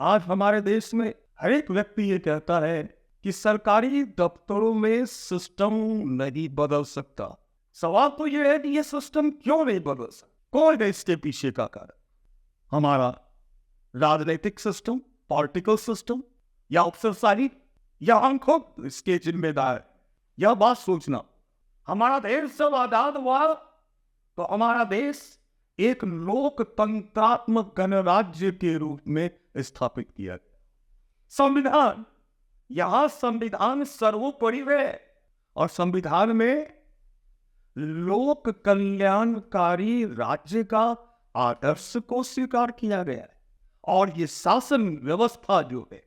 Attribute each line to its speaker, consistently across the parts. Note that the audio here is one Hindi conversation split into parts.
Speaker 1: आज हमारे देश में हर एक व्यक्ति ये कहता है कि सरकारी दफ्तरों में सिस्टम नहीं बदल सकता। सवाल तो ये है कि ये सिस्टम क्यों नहीं बदल सकता? कौन है इसके पीछे का कारण? हमारा राजनीतिक सिस्टम, पॉलिटिकल सिस्टम, या अफसरशाही, या हम खुद इसके जिम्मेदार? यह बात सोचना। हमारा देश जब आजाद हुआ तो हमारा देश एक लोकतंत्रात्मक गणराज्य के रूप में स्थापित किया गया। संविधान, यहां संविधान सर्वोपरि है और संविधान में लोक कल्याणकारी राज्य का आदर्श को स्वीकार किया गया है। और ये शासन व्यवस्था जो है,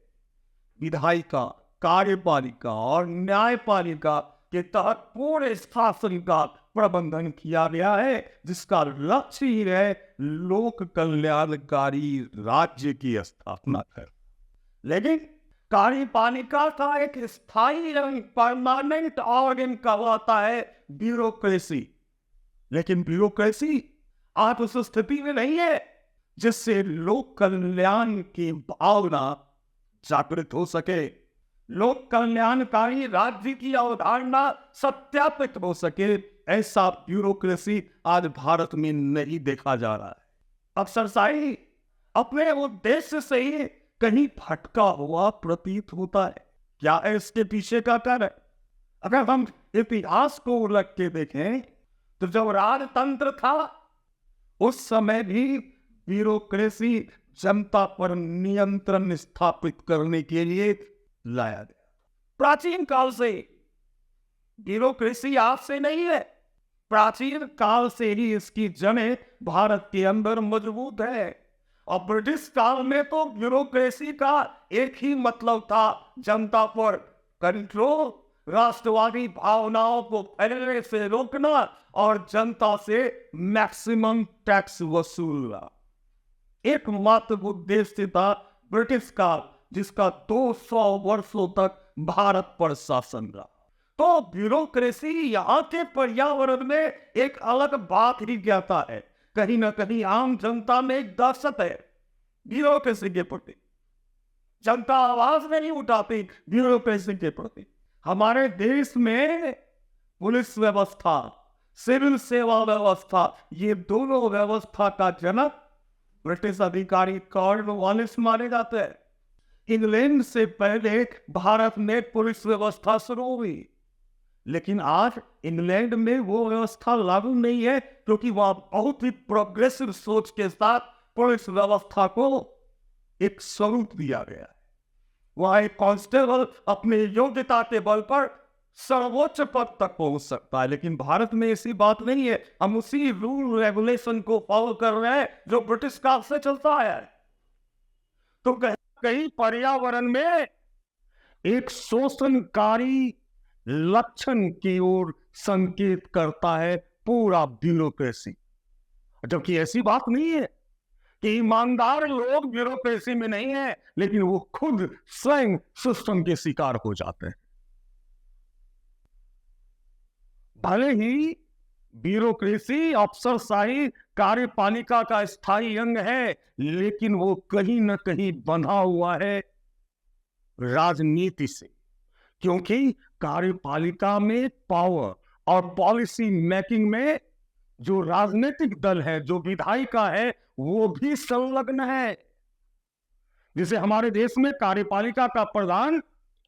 Speaker 1: विधायिका, कार्यपालिका और न्यायपालिका के तहत पूरे शासन का प्रबंधन किया गया है, जिसका लक्ष्य ही है लोक कल्याणकारी राज्य की स्थापना कर। लेकिन कार्यपालिका का एक स्थायी परमानेंट ऑर्गन कहलाता है ब्यूरोक्रेसी। लेकिन ब्यूरोक्रेसी आज उस स्थिति में नहीं है जिससे लोक कल्याण की भावना जागृत हो सके, लोक कल्याणकारी राज्य की अवधारणा सत्यापित हो सके। ऐसा ब्यूरोक्रेसी आज भारत में नहीं देखा जा रहा है। अफसरशाही अपने उद्देश्य से ही कहीं भटका हुआ प्रतीत होता है। क्या है इसके पीछे का कारण? अगर हम इतिहास को उलट के देखें तो जब राजतंत्र था उस समय भी ब्यूरोक्रेसी जनता पर नियंत्रण स्थापित करने के लिए लाया गया। प्राचीन काल से ब्यूरोक्रेसी आज से नहीं है, प्राचीन काल से ही इसकी जड़ें भारत के अंदर मजबूत है। और ब्रिटिश काल में तो ब्यूरोक्रेसी का एक ही मतलब था, जनता पर कंट्रोल, राष्ट्रवादी भावनाओं को फैलने से रोकना और जनता से मैक्सिमम टैक्स वसूलना। एकमात्र उद्देश्य था ब्रिटिश काल, जिसका 200 वर्षों तक भारत पर शासन रहा। तो ब्यूरोक्रेसी यहाँ के पर्यावरण में एक अलग बात ही कहता है। कहीं ना कहीं आम जनता में एक दहशत है ब्यूरोक्रेसी के प्रति। जनता आवाज नहीं उठाती ब्यूरोक्रेसी के प्रति। हमारे देश में पुलिस व्यवस्था, सिविल सेवा व्यवस्था, ये दोनों व्यवस्था का जनक ब्रिटिश अधिकारी कॉर्नवालिस माने जाते हैं। इंग्लैंड से पहले भारत में पुलिस व्यवस्था शुरू हुई, लेकिन आज इंग्लैंड में वो व्यवस्था लागू नहीं है, क्योंकि वहां बहुत ही प्रोग्रेसिव सोच के साथ पुलिस व्यवस्था को एक स्वरूप दिया गया है। वहां एक कांस्टेबल अपने योग्यता के बल पर सर्वोच्च पद तक पहुंच सकता है, लेकिन भारत में ऐसी बात नहीं है। हम उसी रूल रेगुलेशन को फॉलो कर रहे हैं जो ब्रिटिश काल से चलता है। तो कहीं पर्यावरण में एक शोषणकारी लक्षण की ओर संकेत करता है पूरा ब्यूरोक्रेसी। जबकि ऐसी बात नहीं है कि ईमानदार लोग ब्यूरोक्रेसी में नहीं है, लेकिन वो खुद स्वयं सिस्टम के शिकार हो जाते हैं। भले ही ब्यूरोक्रेसी अफसरशाही कार्यपालिका का स्थायी अंग है, लेकिन वो कहीं ना कहीं बंधा हुआ है राजनीति से। क्योंकि कार्यपालिका में पावर और पॉलिसी मेकिंग में जो राजनीतिक दल है, जो विधायिका है, वो भी संलग्न है। जैसे हमारे देश में कार्यपालिका का प्रधान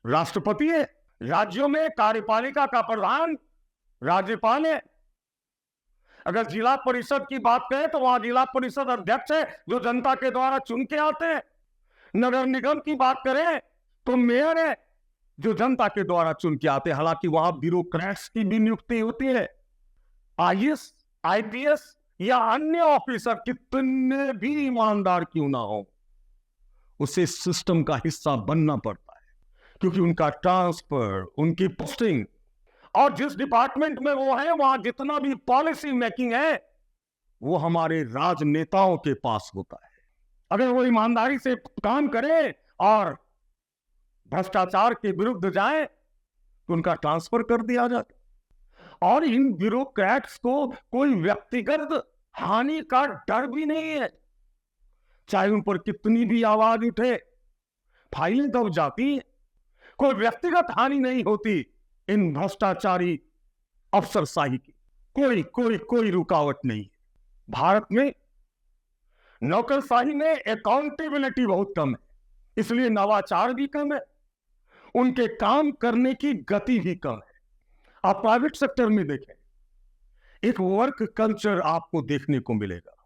Speaker 1: राष्ट्रपति है, राज्यों में कार्यपालिका का प्रधान राज्यपाल है। अगर जिला परिषद की बात करें तो वहां जिला परिषद अध्यक्ष है जो जनता के द्वारा चुन के आते हैं। नगर निगम की बात करें तो मेयर है जो जनता के द्वारा चुन के आते हैं। हालांकि वहां ब्यूरोक्रेट्स की भी नियुक्ति होती है। आईएएस, आईपीएस या अन्य ऑफिसर कितने भी ईमानदार क्यों ना हो, उसे सिस्टम का हिस्सा बनना पड़ता है, क्योंकि उनका ट्रांसफर, उनकी पोस्टिंग और जिस डिपार्टमेंट में वो है वहां जितना भी पॉलिसी मेकिंग है वो हमारे राजनेताओं के पास होता है। अगर वो ईमानदारी से काम करें और भ्रष्टाचार के विरुद्ध जाए तो उनका ट्रांसफर कर दिया जाता। और इन ब्यूरोक्रेट्स को कोई व्यक्तिगत हानि का डर भी नहीं है, चाहे उन पर कितनी भी आवाज उठे। फाइलें दब जाती हैं, कोई व्यक्तिगत हानि नहीं होती इन भ्रष्टाचारी अफसरशाही की। कोई कोई कोई रुकावट नहीं है। भारत में नौकरशाही में अकाउंटेबिलिटी बहुत कम है, इसलिए नवाचार भी कम है, उनके काम करने की गति भी कम है। आप प्राइवेट सेक्टर में देखें, एक वर्क कल्चर आपको देखने को मिलेगा,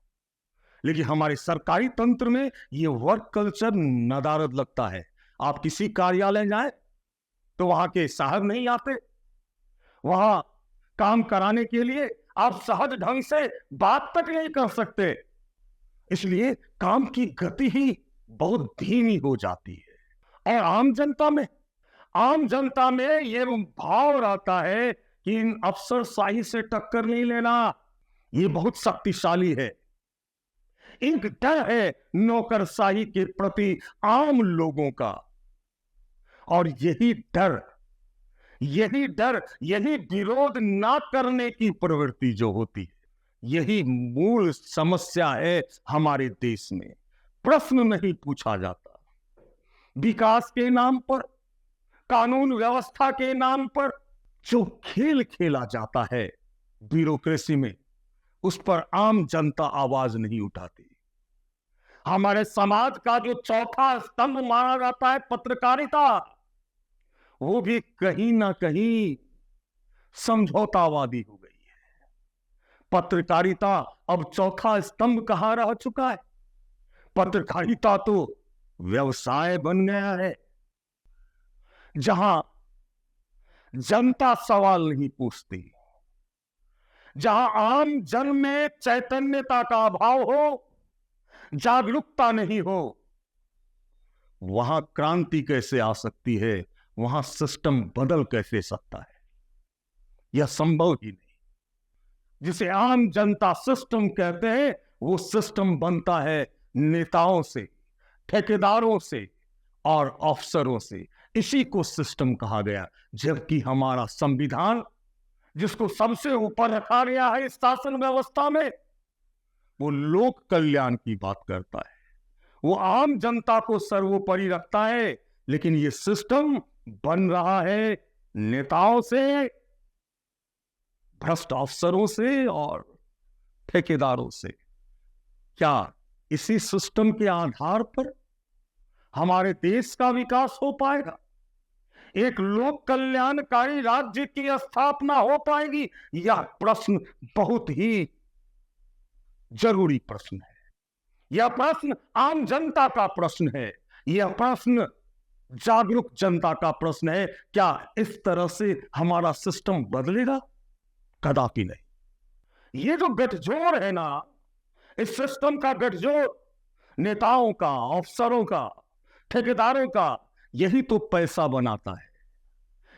Speaker 1: लेकिन हमारे सरकारी तंत्र में यह वर्क कल्चर नदारद लगता है। आप किसी कार्यालय जाए तो वहां के साहब नहीं आते, वहां काम कराने के लिए आप सहज ढंग से बात तक नहीं कर सकते, इसलिए काम की गति ही बहुत धीमी हो जाती है। और आम जनता में यह भाव रहता है कि इन अफसरशाही से टक्कर नहीं लेना, यह बहुत शक्तिशाली है। एक डर है नौकरशाही के प्रति आम लोगों का, और यही विरोध ना करने की प्रवृत्ति जो होती है, यही मूल समस्या है हमारे देश में। प्रश्न नहीं पूछा जाता, विकास के नाम पर, कानून व्यवस्था के नाम पर जो खेल खेला जाता है ब्यूरोक्रेसी में, उस पर आम जनता आवाज नहीं उठाती। हमारे समाज का जो चौथा स्तंभ माना जाता है पत्रकारिता, वो भी कहीं ना कहीं समझौतावादी हो गई है। पत्रकारिता अब चौथा स्तंभ कहां रह चुका है? पत्रकारिता तो व्यवसाय बन गया है, जहां जनता सवाल नहीं पूछती, जहां आम जन में चैतन्यता का अभाव हो, जागरूकता नहीं हो, वहां क्रांति कैसे आ सकती है, वहां सिस्टम बदल कैसे सकता है? यह संभव ही नहीं। जिसे आम जनता सिस्टम कहते हैं, वो सिस्टम बनता है नेताओं से, ठेकेदारों से और अफसरों से। इसी को सिस्टम कहा गया, जबकि हमारा संविधान, जिसको सबसे ऊपर रखा गया है इस शासन व्यवस्था में, वो लोक कल्याण की बात करता है, वो आम जनता को सर्वोपरि रखता है। लेकिन ये सिस्टम बन रहा है नेताओं से, भ्रष्ट अफसरों से और ठेकेदारों से। क्या इसी सिस्टम के आधार पर हमारे देश का विकास हो पाएगा? एक लोक कल्याणकारी राज्य की स्थापना हो पाएगी? यह प्रश्न बहुत ही जरूरी प्रश्न है। यह प्रश्न आम जनता का प्रश्न है, यह प्रश्न जागरूक जनता का प्रश्न है। क्या इस तरह से हमारा सिस्टम बदलेगा? कदापि नहीं। ये जो गठजोड़ है ना, इस सिस्टम का गठजोड़ नेताओं का, अफसरों का, ठेकेदारों का, यही तो पैसा बनाता है।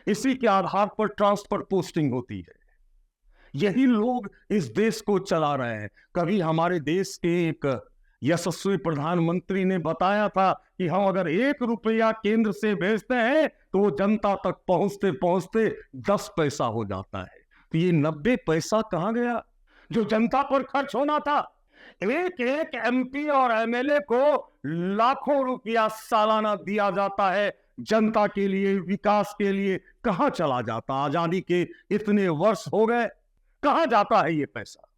Speaker 1: इसी के आधार पर ट्रांसफर पोस्टिंग होती है, यही लोग इस देश को चला रहे हैं। कभी हमारे देश के एक यशस्वी प्रधानमंत्री ने बताया था कि हम अगर 1 रुपया केंद्र से भेजते हैं तो वो जनता तक पहुंचते पहुंचते 10 पैसा हो जाता है। तो ये 90 पैसा कहां गया जो जनता पर खर्च होना था? एक एक एमपी और एमएलए को लाखों रुपया सालाना दिया जाता है जनता के लिए, विकास के लिए। कहां चला जाता? आजादी के इतने वर्ष हो गए, कहां जाता है ये पैसा?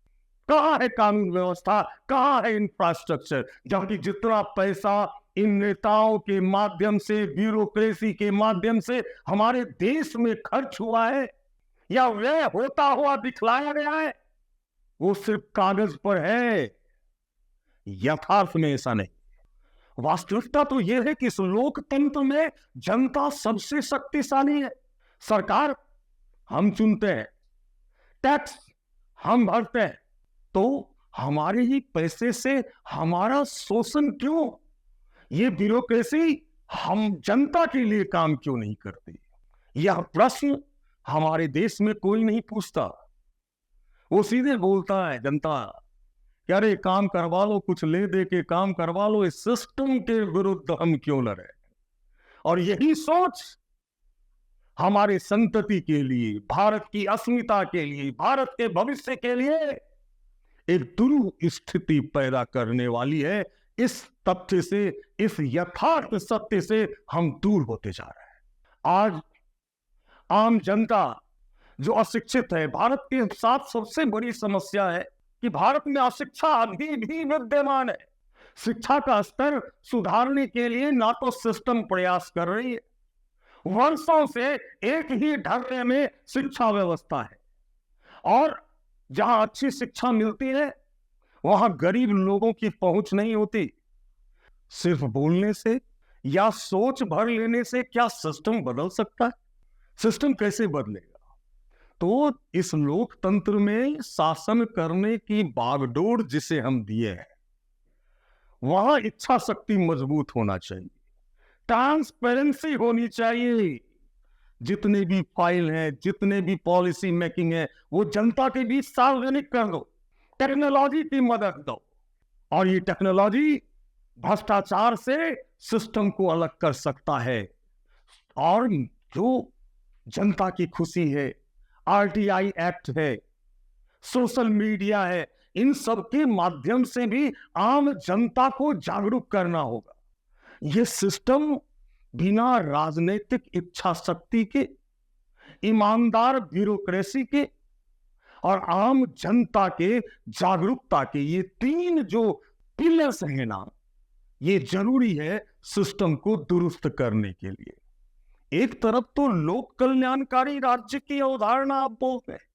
Speaker 1: कहां है कानून व्यवस्था? कहां है इंफ्रास्ट्रक्चर? जबकि जितना पैसा इन नेताओं के माध्यम से, ब्यूरोक्रेसी के माध्यम से हमारे देश में खर्च हुआ है या व्यय होता हुआ दिखलाया गया है, वो सिर्फ कागज पर है, यथार्थ में ऐसा नहीं। वास्तविकता तो यह है कि इस लोकतंत्र में जनता सबसे शक्तिशाली है। सरकार हम चुनते हैं, टैक्स हम भरते हैं, तो हमारे ही पैसे से हमारा शोषण क्यों? ये ब्यूरोक्रेसी हम जनता के लिए काम क्यों नहीं करती? यह प्रश्न हमारे देश में कोई नहीं पूछता। वो सीधे बोलता है जनता, अरे काम करवा लो, कुछ ले दे के काम करवा लो, इस सिस्टम के विरुद्ध हम क्यों लड़े? और यही सोच हमारे संतति के लिए, भारत की अस्मिता के लिए, भारत के भविष्य के लिए एक दुरूह स्थिति पैदा करने वाली है।
Speaker 2: इस तथ्य से, इस यथार्थ सत्य से हम दूर होते जा रहे हैं। आज आम जनता जो अशिक्षित है, भारत के साथ सबसे बड़ी समस्या है कि भारत में अशिक्षा अभी भी विद्यमान है। शिक्षा का स्तर सुधारने के लिए ना तो सिस्टम प्रयास कर रही है, वर्षों से एक ही ढर्रे में शिक्षा व्यवस्था है, और जहां अच्छी शिक्षा मिलती है वहां गरीब लोगों की पहुंच नहीं होती। सिर्फ बोलने से या सोच भर लेने से क्या सिस्टम बदल सकता है? सिस्टम कैसे बदलेगा? तो इस लोकतंत्र में शासन करने की बागडोर जिसे हम दिए हैं, वहां इच्छा शक्ति मजबूत होना चाहिए, ट्रांसपेरेंसी होनी चाहिए। जितने भी फाइल हैं, जितने भी पॉलिसी मेकिंग है, वो जनता के बीच सार्वजनिक कर दो, टेक्नोलॉजी की मदद दो। और ये टेक्नोलॉजी भ्रष्टाचार से सिस्टम को अलग कर सकता है। और जो जनता की खुशी है, आरटीआई एक्ट है, सोशल मीडिया है, इन सब के माध्यम से भी आम जनता को जागरूक करना होगा। ये सिस्टम बिना राजनीतिक इच्छा शक्ति के, ईमानदार ब्यूरोक्रेसी के और आम जनता के जागरूकता के, ये तीन जो पिलर्स हैं ना, ये जरूरी है सिस्टम को दुरुस्त करने के लिए। एक तरफ तो लोक कल्याणकारी राज्य की अवधारणा आप बोलते हैं,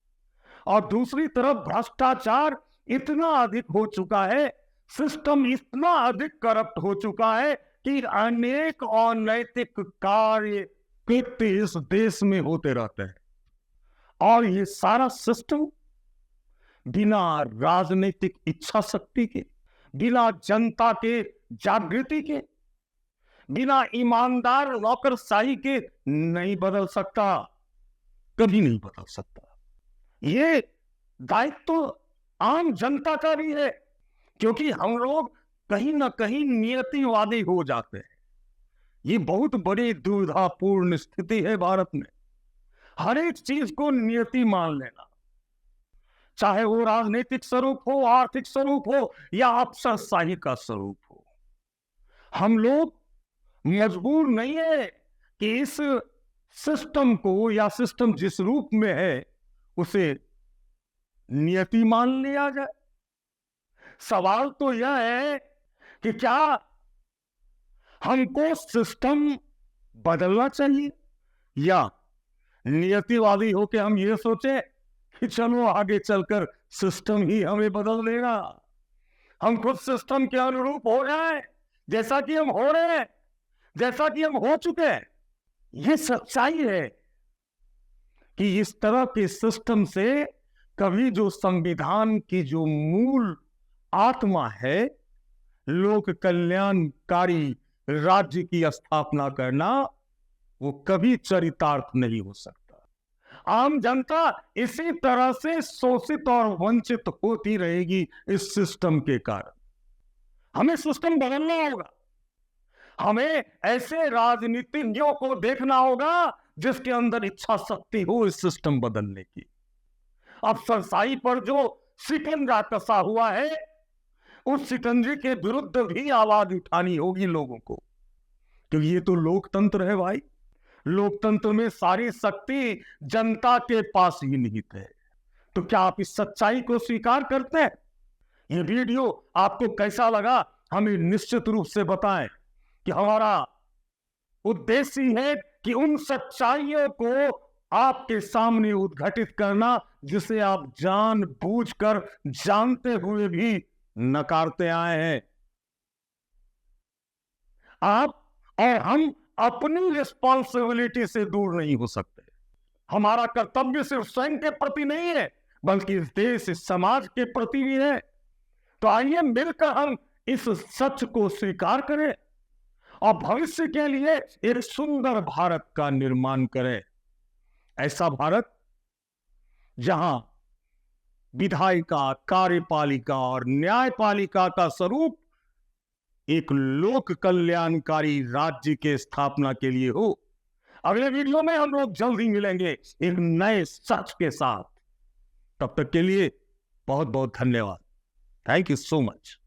Speaker 2: और दूसरी तरफ भ्रष्टाचार इतना अधिक हो चुका है, सिस्टम इतना अधिक करप्ट हो चुका है कि अनेक अनैतिक कार्य कृत्य इस देश में होते रहते हैं। और ये सारा सिस्टम बिना राजनीतिक इच्छा शक्ति के, बिना जनता के जागृति के, बिना ईमानदार नौकरशाही के नहीं बदल सकता, कभी नहीं बदल सकता। ये दायित्व तो आम जनता का भी है, क्योंकि हम लोग कहीं ना कहीं नियतिवादी हो जाते हैं। ये बहुत बड़ी दुविधापूर्ण स्थिति है भारत में। हर एक चीज को नियति मान लेना, चाहे वो राजनीतिक स्वरूप हो, आर्थिक स्वरूप हो या अफसरशाही का स्वरूप हो। हम लोग मजबूर नहीं है कि इस सिस्टम को, या सिस्टम जिस रूप में है उसे नियति मान लिया जाए। सवाल तो यह है कि क्या हमको सिस्टम बदलना चाहिए, या नियतिवादी होके हम ये सोचे कि चलो आगे चलकर सिस्टम ही हमें बदल देगा, हम खुद सिस्टम के अनुरूप हो जाए, जैसा कि हम हो रहे हैं, जैसा कि हम हो चुके हैं। ये सच्चाई है कि इस तरह के सिस्टम से कभी जो संविधान की जो मूल आत्मा है, लोक कल्याणकारी राज्य की स्थापना करना, वो कभी चरितार्थ नहीं हो सकता। आम जनता इसी तरह से शोषित और वंचित होती रहेगी इस सिस्टम के कारण। हमें सिस्टम बदलना होगा। हमें ऐसे राजनीतिज्ञों को देखना होगा जिसके अंदर इच्छा शक्ति हो इस सिस्टम बदलने की। अफसरशाही पर जो शिकंजा कसा हुआ है, उस शिकंजे के विरुद्ध भी आवाज उठानी होगी लोगों को, क्योंकि ये तो लोकतंत्र है भाई। लोकतंत्र में सारी शक्ति जनता के पास ही निहित है। तो क्या आप इस सच्चाई को स्वीकार करते हैं? ये वीडियो आपको कैसा लगा हमें निश्चित रूप से बताएं, कि हमारा उद्देश्य है कि उन सच्चाइयों को आपके सामने उद्घाटित करना जिसे आप जानबूझकर, जानते हुए भी नकारते आए हैं। आप और हम अपनी रिस्पॉन्सिबिलिटी से दूर नहीं हो सकते। हमारा कर्तव्य सिर्फ स्वयं के प्रति नहीं है, बल्कि इस देश, इस समाज के प्रति भी है। तो आइए मिलकर हम इस सच को स्वीकार करें और भविष्य के लिए एक सुंदर भारत का निर्माण करें। ऐसा भारत जहां विधायिका, कार्यपालिका और न्यायपालिका का स्वरूप एक लोक कल्याणकारी राज्य के स्थापना के लिए हो। अगले वीडियो में हम लोग जल्द ही मिलेंगे एक नए सच के साथ। तब तक के लिए बहुत बहुत धन्यवाद। Thank you so much.